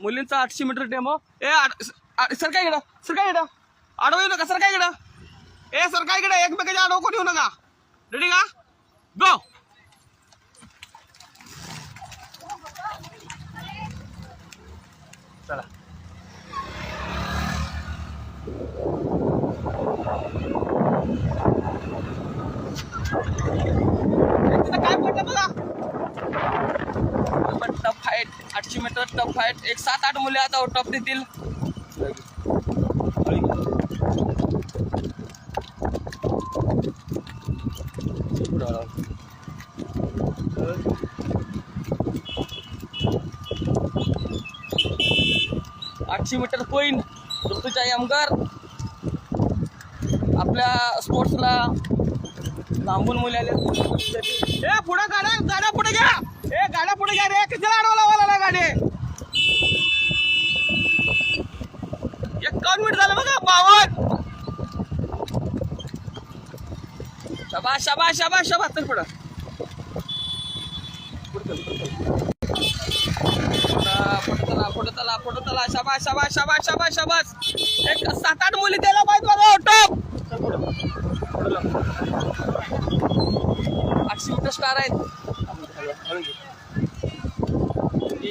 मुलींचा 800 metre demo. Sir काय इकडं आडव येऊ नका. सर काय इकडं सर काय इकडं एकमेकाच्या आडव कोण येऊ नका. रेडी का गो. चला काय पडलं बघा. Tough fight 800 meter tough fight. एक 7-8 मुले आता आउट ऑफ देतील. आठशे मीटर क्वीन ऋतुजा यमगर आपल्या स्पोर्ट्सला लांबून मुले आले. पुढे गाड्या पुढे घ्या. गाड्या पुढे घ्या रे. किती अडवला गाडी. 51 मिनिट झालं बघा. 52. शाबाश शाबाश शाबाश शाबाश. चल पुढं पुढं चला. शाबाश शाबाश शाबाश शाबाश शाबाश. एक 7-8 मुली द्यायला पाहिजे बघा. टॉप 800 मीटर स्टार आहेत.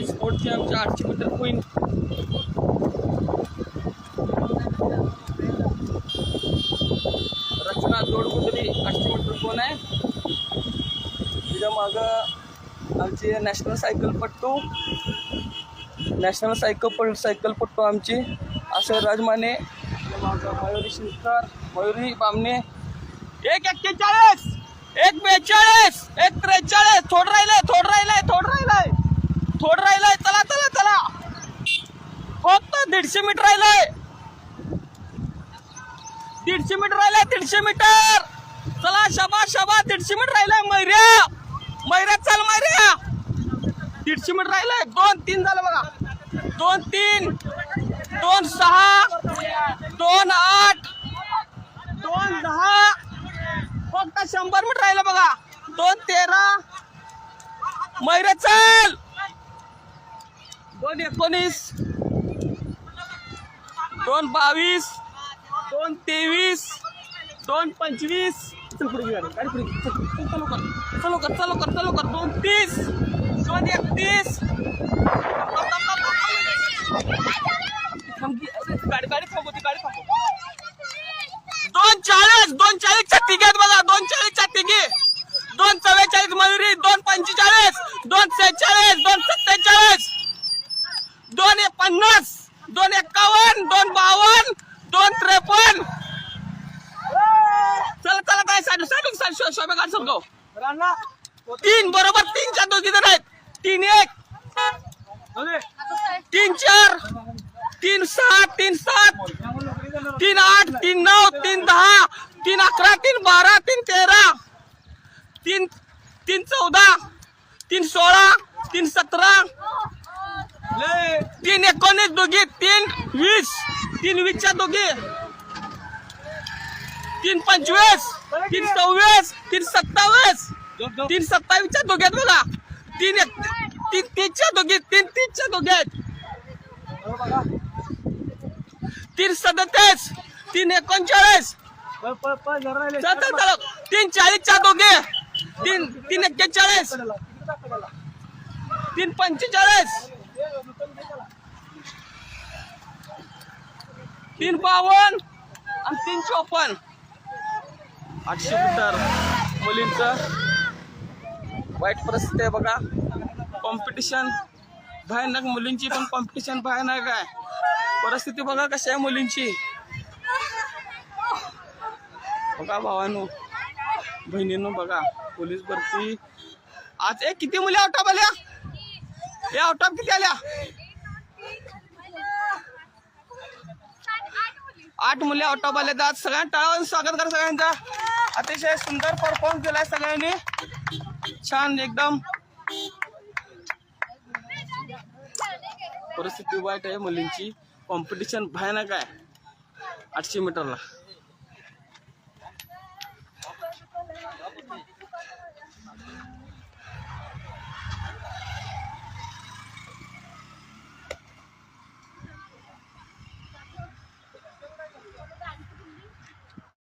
स्पोर्टची आमच्या 800 मीटर क्वीन. रचना जोडगुजरी 800 मीटर कोण आहे. तिच्या मागं आमची नॅशनल सायकलपट्टू आमची असे राजमाने. मयुरी शिरकर, मयुरी बामणे. 1:41, 1:42, 1:43. थोड राहिलंय. चला फक्त 150 मीटर राहिलंय. 150 मीटर. चला शाबाश 150 मीटर राहिलंय. मैऱ्या चल मैऱ्या. 150 मीटर राहिलंय. 2-3 झालं बघा. 2-3, 2-6, 2-8, 2-10. फक्त 100 मीटर राहिलं बघा. 2-13. मैऱ्या चल. 2-19, 2-22, 2-23, 2-25. चल पुढे गाडी पुढे. चलो कर. 2-30, 2-31. गाडी थांबवते. 2-40 च्या तिघे आहेत बघा. 2-40 च्या तिघे. 2-44 मयुरी. 2-45, 2-46, 2-47, 2-50, 2-51, 2-52, 2-53. चला काय साडू शोभे काढ समजो. 3 बरोबर. 3 च्या दोघी जण आहेत. 3-1, 3-4, 3-6, 3-7, 3-8, 3-9, 3-10, 3-11, 3-12, 3-13, 3-14, 3-16, 3-17, 3-19 दोघी. 3-20, 3-20 च्या दोघी. 3-25, 3-26, 3-27, 3-27 च्या दोघी आहेत बघा. 3-30 च्या दोघी. 3-30 च्या दोघी आहेत. 3-37, 3-39. 3-40 च्या दोघे. 3-41, 3-45, 3-52 आणि 3-54. 800 मीटर मुलींचं वाईट परिस्थिती आहे बघा. कॉम्पिटिशन भयानक. मुलींची पण कॉम्पिटिशन भयानक आहे. परिस्थिती बघा कशी आहे मुलींची. बघा भावांनो बहिणींनो बघा. पोलीस भरती आज. किती मुली आउट ऑफ आल्या. आउट ऑफ किती आल्या. 8 मुली आउट ऑफ आल्या. आज सगळ्यांना टाळावून स्वागत करा सगळ्यांचा. अतिशय सुंदर परफॉर्मन्स दिलाय सगळ्यांनी. छान एकदम. परिस्थिती वाईट आहे मुलींची. कॉम्पिटिशन भयानक आहे 800 मीटरला.